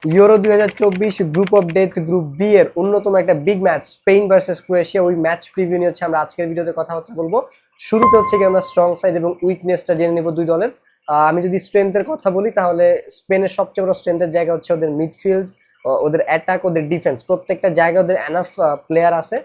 Euro 2024 group of death group B এর অন্যতম একটা big match Spain versus Croatia. ওই ম্যাচ প্রিভিউ নিয়ে হচ্ছে আমরা আজকের ভিডিওতে কথাবার্তা বলবো। শুরুতে হচ্ছে কি আমরা স্ট্রং সাইড এবং উইকনেসটা জেনে নেব দুই দলের। আমি যদি স্ট্রেংথের কথা বলি তাহলে স্পেনের সবচেয়ে বড় স্ট্রেংথের জায়গা হচ্ছে ওদের মিডফিল্ড, ওদের অ্যাটাক, ওদের ডিফেন্স। প্রত্যেকটা জায়গায় ওদের এনাফ প্লেয়ার আছে।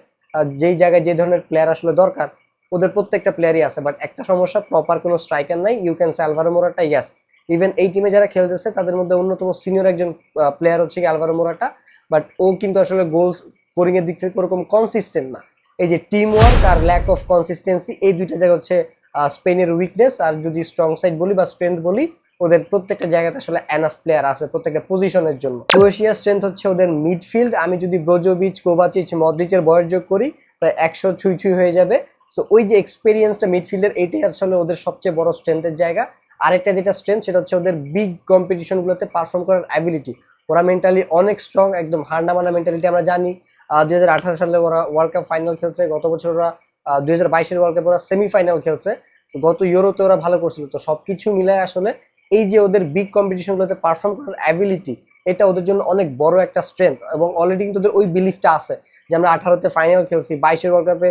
যেই জায়গায় যে ধরনের প্লেয়ার আসলে দরকার ওদের প্রত্যেকটা প্লেয়ারই আছে, বাট একটা সমস্যা, প্রপার কোনো স্ট্রাইকার নাই। You can say Alvaro Morata, yes. Even এই টিমে যারা খেলতেছে তাদের মধ্যে অন্যতম সিনিয়র একজন প্লেয়ার হচ্ছে কি আলভারো মোরাটা, বাট ও কিন্তু আসলে গোল স্কোরিং এর দিক থেকে ওরকম কনসিস্টেন্ট না। এই যে টিম ওয়ার্ক আর ল্যাক অফ কনসিস্টেন্সি, এই দুইটা জায়গা হচ্ছে স্পেনের উইকনেস। আর যদি স্ট্রং সাইড বলি বা স্ট্রেংথ বলি, ওদের প্রত্যেকটা জায়গাতে আসলে এনাফ প্লেয়ার আছে প্রত্যেকটা পজিশনের জন্য। ক্রোয়েশিয়ার স্ট্রেংথ হচ্ছে ওদের মিডফিল্ড। আমি যদি ব্রোজোভিচ, কোভাচিচ, মদ্রিচের বয়স যোগ করি প্রায় 100 ছুঁই ছুঁই হয়ে যাবে। সো ওই যে এক্সপিরিয়েন্সটা মিডফিল্ডের, এটাই আসলে ওদের সবচেয়ে বড় স্ট্রেংথের জায়গা। আরেকটা যেটা স্ট্রেংথ সেটা হচ্ছে ওদের বিগ কম্পিটিশনগুলোতে পারফর্ম করার অ্যাবিলিটি। ওরা মেন্টালি অনেক স্ট্রং, একদম হার না মানা মেন্টালিটি। আমরা জানি 2018 সালে ওরা ওয়ার্ল্ড কাপ ফাইনাল খেলছে, গত বছর ওরা 2022-এর ওয়ার্ল্ড কাপে ওরা সেমিফাইনাল খেলছে, গত ইউরোতে ওরা ভালো করছিল। তো সবকিছু মিলায় আসলে এই যে ওদের বিগ কম্পিটিশনগুলোতে পারফর্ম করার অ্যাবিলিটি, এটা ওদের জন্য অনেক বড় একটা স্ট্রেংথ। এবং অলরেডি কিন্তু ওদের ওই বিলিফটা আছে যে আমরা 18-তে ফাইনাল খেলছি, 22-এর ওয়ার্ল্ড কাপে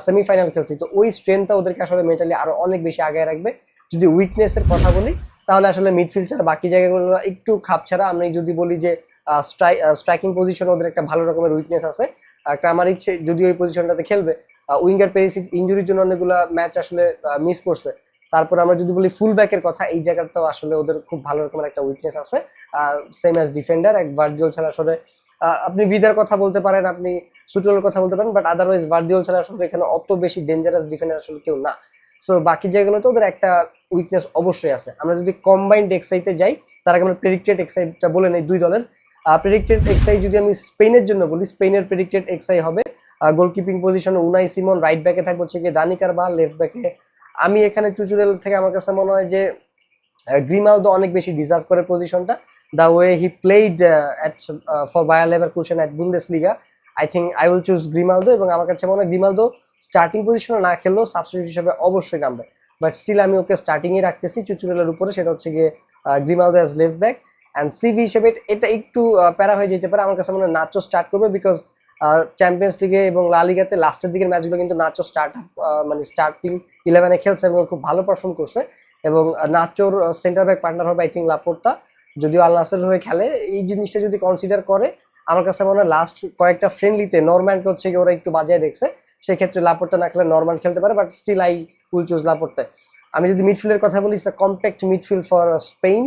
সেমিফাইনাল খেলছি। তো ওই স্ট্রেংথটা ওদেরকে আসলে মেন্টালি আরো অনেক বেশি আগায় রাখবে। যদি উইকনেসের কথা বলি তাহলে আসলে মিডফিল্ড ছাড়া বাকি জায়গাগুলো একটু খাপ ছাড়া। আমি যদি বলি যে স্ট্রাইকিং পজিশনে ওদের একটা ভালো রকমের উইকনেস আছে। একটা আমার ইচ্ছে যদি ওই পজিশনটাতে খেলবে। উইঙ্গার পেরিসিচ ইনজুরির জন্য অনেকগুলো ম্যাচ আসলে মিস করছে। তারপর আমরা যদি বলি ফুল ব্যাকের কথা, এই জায়গাটাও আসলে ওদের খুব ভালো রকমের একটা উইকনেস আছে। সেম অ্যাজ ডিফেন্ডার, এক ভার্জিওল ছাড়া আসলে আপনি ভিদার কথা বলতে পারেন, আপনি সুটলের কথা বলতে পারেন, বাট আদারওয়াইজ ভার্জিওল ছাড়া আসলে এখানে অত বেশি ডেঞ্জারাস ডিফেন্ডার আসলে কেউ না। সো বাকি জায়গাগুলোতে ওদের একটা উইকনেস অবশ্যই আছে। আমরা যদি কম্বাইন্ড এক্সাইতে যাই তার আগে আমরা প্রেডিক্টেড এক্সাইটা বলে নেই দুই দলের। প্রেডিক্টেড এক্সাই যদি আমি স্পেনের জন্য বলি, স্পেনের প্রেডিক্টেড এক্সাই হবে গোলকিপিং পজিশনে উনাই সিমন, রাইট ব্যাকে থাকবে হচ্ছে গিয়ে দানি কারবাহ, লেফট ব্যাকে আমি এখানে চুচুরেল থেকে আমার কাছে মনে হয় যে গ্রিমালদো অনেক বেশি ডিজার্ভ করে পজিশনটা। The way he played at for Bayer Leverkusen at Bundesliga, I think I will choose Grimaldo. এবং আমার কাছে মনে হয় গ্রিমালদো স্টার্টিং পজিশনে না খেললেও সাবস্টিটিউট হিসেবে অবশ্যই নামবে, বাট স্টিল আমি ওকে স্টার্টিংয়ে রাখতেছি চুচুরেলের উপরে। সেটা হচ্ছে গিয়ে Grimaldo as left back. And CB হিসেবে এটা একটু প্যারা হয়ে যেতে পারে। আমার কাছে মনে হয় নাচো স্টার্ট করবে, বিকজ চ্যাম্পিয়ন্স লিগে এবং লা লিগাতে লাস্টের দিকের ম্যাচগুলো কিন্তু নাচো মানে স্টার্টিং 11-এ খেলছে এবং খুব ভালো পারফর্ম করছে। এবং নাচোর সেন্টার ব্যাক পার্টনার হবে আই থিঙ্ক লাপোর্তা, যদিও আল নাসের হয়ে খেলে। এই জিনিসটা যদি কনসিডার করে আমার কাছে মনে হয় লাস্ট কয়েকটা ফ্রেন্ডলিতে নরম্যানকে হচ্ছে গিয়ে ওরা একটু বাজায় দেখছে, সেক্ষেত্রে লাপোর্তা না খেলে নরম্যান খেলতে পারে, but still I will choose Laporte. আমি যদি মিডফিল্ডের কথা বলি, it's a compact midfield for Spain.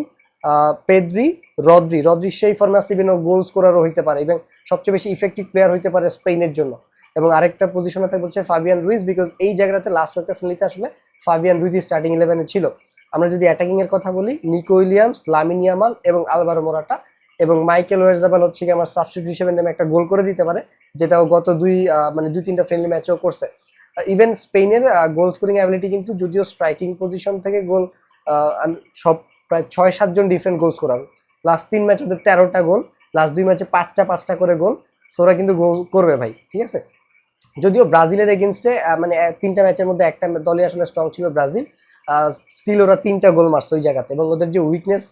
Pedri, Rodri সেই ফর্মে আছে, ইভেন ও গোল স্কোরারও হইতে পারে এবং সবচেয়ে বেশি ইফেক্টিভ প্লেয়ার হইতে পারে স্পেনের জন্য। এবং আরেকটা পজিশনে থাকে বলছে ফাবিয়ান রুইজ, বিকজ এই জায়গাটাতে লাস্ট একটা ফ্রেন্ডলিতে আসলে ফাবিয়ান রুইজ স্টার্টিং 11-এ ছিল। আমরা যদি অ্যাটাকিং এর কথা বলি, নিকো উইলিয়ামস, লামিন ইয়ামাল এবং আলভারো মোরাটা এবং মাইকেল ওয়েরজাবাল হচ্ছে কি আমার সাবস্টিটিউট হিসেবে নেমে একটা গোল করে দিতে পারে, যেটাও গত দুই তিনটা ফ্রেন্ডলি ম্যাচেও করছে। ইভেন স্পেনের গোল স্কোরিং অ্যাবিলিটি কিন্তু, যদিও স্ট্রাইকিং পজিশন থেকে গোল সব প্রায় 6-7 জন different goal scorer, last 3 match ওদের 13টা গোল, লাস্ট 2 ম্যাচে 5টা করে গোল। সো ওরা কিন্তু গোল করবে ভাই, ঠিক আছে। যদিও ব্রাজিলের এগেনস্টে মানে 3টা ম্যাচের মধ্যে একটা দলই আসলে স্ট্রং ছিল, ব্রাজিল। স্টিল ওরা 3টা গোল মারছে ওই জায়গাতে। এবং ওদের যে উইকনেস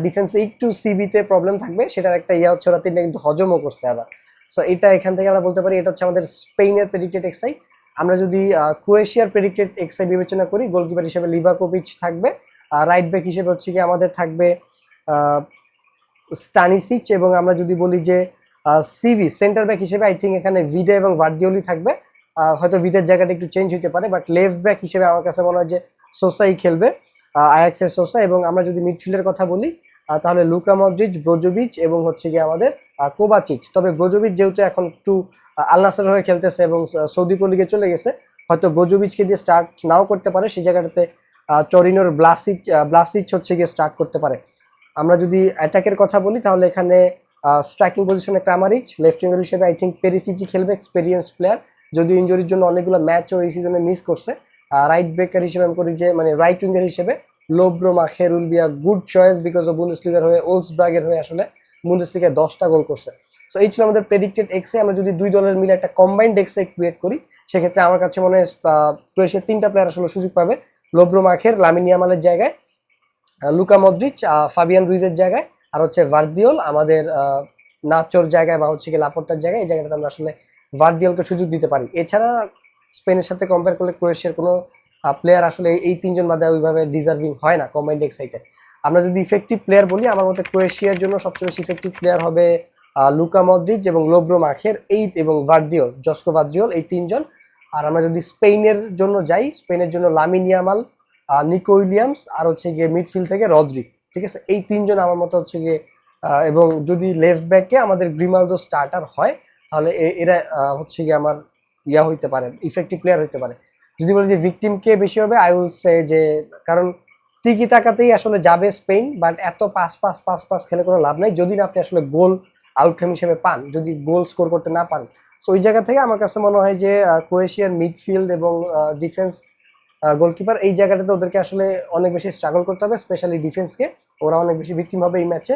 ডিফেন্সে একটু সিবিতে প্রবলেম থাকবে, সেটার একটা হচ্ছে ওরা 3টা কিন্তু হজমও করছে আবার। সো এটা এখান থেকে আমরা বলতে পারি এটা হচ্ছে আমাদের স্পেনের প্রেডিক্টেড এক্সাই। আমরা যদি ক্রোয়েশিয়ার প্রেডিক্টেড এক্সাই বিবেচনা করি, গোলকিপার হিসেবে লিভাকোভিচ থাকবে, রাইট ব্যাক হিসেবে হচ্ছে কি আমাদের থাকবে স্টানিসিচ। এবং আমরা যদি বলি যে সিভি সেন্টার ব্যাক হিসেবে আই থিঙ্ক এখানে ভিডা এবং ভার্দিওলি থাকবে। হয়তো ভিদের জায়গাটা একটু চেঞ্জ হতে পারে, বাট লেফট ব্যাক হিসেবে আমার কাছে মনে হয় যে সোসাই খেলবে, আয়াক্সের সোসা। এবং আমরা যদি মিডফিল্ডের কথা বলি তাহলে লুকা মদ্রিচ, ব্রোজোভিচ এবং হচ্ছে গিয়ে আমাদের কোভাচিচ। তবে ব্রোজোভিচ যেহেতু এখন একটু আল নাসের হয়ে খেলতেছে এবং সৌদি প্রো লিগে চলে গেছে, হয়তো ব্রোজোভিচকে দিয়ে স্টার্ট নাও করতে পারে, সেই জায়গাটাতে টরিনোর ব্লাসিচ হচ্ছে গিয়ে স্টার্ট করতে পারে। আমরা যদি অ্যাটাকের কথা বলি তাহলে এখানে স্ট্রাইকিং পজিশনে ক্রামারিচ, লেফট উইঙ্গার হিসেবে আই থিঙ্ক পেরিসিচি খেলবে, এক্সপেরিয়েন্স প্লেয়ার, যদিও ইনজুরির জন্য অনেকগুলো ম্যাচও এই সিজনে মিস করছে। রাইট ব্যাকার হিসেবে আমি করি যে মানে রাইট উইঙ্গার হিসেবে লোব্রো Majer will be a good choice, because of বুন্দেসলিগার হয়ে ওলসব্রাগের হয়ে আসলে বুন্দেসলিগায় 10টা গোল করছে। সো এই ছিল আমাদের প্রেডিক্টেড এক্সে। আমরা যদি দুই দলের মিলে একটা কম্বাইন্ড এক্সে ক্রিয়েট করি, সেক্ষেত্রে আমার কাছে মনে হয় ক্রোয়েশিয়ার 3টা প্লেয়ার আসলে সুযোগ পাবে, লোব্রো মাখের, লামিন ইয়ামালের জায়গায় লুকা মদ্রিচ, ফাবিয়ান রুইজের জায়গায় আর হচ্ছে ভার্দিওল আমাদের নাচোর জায়গায় বা হচ্ছে কি লাপোর্তার জায়গায়, এই জায়গাটাতে আমরা আসলে ভার্দিওলকে সুযোগ দিতে পারি। এছাড়া স্পেনের সাথে কম্পেয়ার করলে ক্রোয়েশিয়ার কোনো প্লেয়ার আসলে এই তিনজন বাদে ওইভাবে ডিজার্ভিং হয় না কম্বাইন্ড এক্সাইটে। আমরা যদি ইফেক্টিভ প্লেয়ার বলি, আমার মতে ক্রোয়েশিয়ার জন্য সবচেয়ে বেশি ইফেক্টিভ প্লেয়ার হবে লুকা মদ্রিচ এবং লোব্রো মাখের এবং ভার্দিওল, জস্কো ভার্দিওল, এই তিনজন। আর আমরা যদি স্পেনের জন্য যাই, স্পেনের জন্য লামিন ইয়ামাল, নিকো উইলিয়ামস, আর হচ্ছে গিয়ে মিডফিল্ড থেকে রদ্রি। ঠিক আছে, এই তিনজন আমার মতো হচ্ছে গিয়ে এবং যদি লেফট ব্যাকে আমাদের গ্রিমালদো স্টার্টার হয়, তাহলে এরা হচ্ছে গিয়ে আমার হইতে পারে, ইফেক্টিভ প্লেয়ার হইতে পারে। যদি বলি যে ভিকটিম কে বেশি হবে, আই উইল সে যে, কারণ তিকি তাকাতেই আসলে যাবে স্পেন, বাট এত পাস পাস পাস পাস খেলে কোনো লাভ নাই যদি না আপনি আসলে গোল আউটকাম হিসেবে পান, যদি গোল স্কোর করতে না পারেন। সো ওই জায়গা থেকে আমার কাছে মনে হয় যে ক্রোয়েশিয়ার মিডফিল্ড এবং ডিফেন্স, গোলকিপার, এই জায়গাটাতে ওদেরকে আসলে অনেক বেশি স্ট্রাগল করতে হবে, স্পেশালি ডিফেন্সকে। ওরা অনেক বেশি ভিকটিম হবে এই ম্যাচে।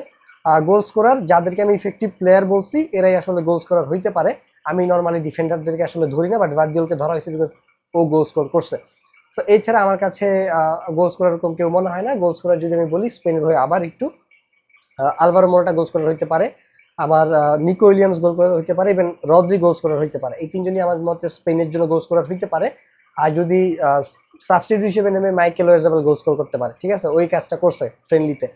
গোল স্কোরার যাদেরকে আমি ইফেক্টিভ প্লেয়ার বলছি, এরাই আসলে গোল স্কোরার হইতে পারে। আমি নর্মালি ডিফেন্ডারদেরকে আসলে ধরি না, বাট ভার্দিওলকে ধরা হয়েছে বিকজ ও গোল স্কোর করছে। সো এছাড়া আমার কাছে গোল স্কোরার এরকম কেউ মনে হয় না। গোল স্কোরার যদি আমি বলি, স্পেনের হয়ে আবার একটু আলভারো মোরাটা গোল স্কোরার হইতে পারে, আমার নিকো উইলিয়ামস গোল স্কোরার হইতে পারে, ইভেন রদ্রি গোল স্কোরার হইতে পারে। এই তিনজনই আমার মতে স্পেনের জন্য গোল স্কোরার হইতে পারে। আর যদি সাবস্টিটিউট হিসেবে নেমে মাইকেল ওয়েজাবেল গোল স্কোর করতে পারে, ঠিক আছে, ওই কাজটা করছে ফ্রেন্ডলিতে।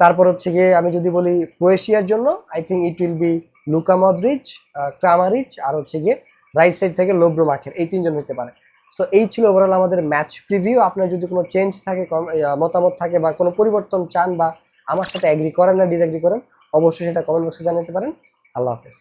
তারপর হচ্ছে গিয়ে আমি যদি বলি ক্রোয়েশিয়ার জন্য, I think it will be Luka Modric, Kramaric, আর হচ্ছে গিয়ে রাইট সাইড থেকে লোব্রো মাখের, এই তিনজন হইতে পারে। সো এই ছিল ওভারঅল আমাদের ম্যাচ প্রিভিউ। আপনার যদি কোনো চেঞ্জ থাকে, মতামত থাকে, বা কোনো পরিবর্তন চান, বা আমার সাথে অ্যাগ্রি করেন না ডিসঅ্যাগ্রি করেন, অবশ্যই সেটা কমেন্ট বক্সে জানাতে পারেন। আল্লাহ হাফেজ।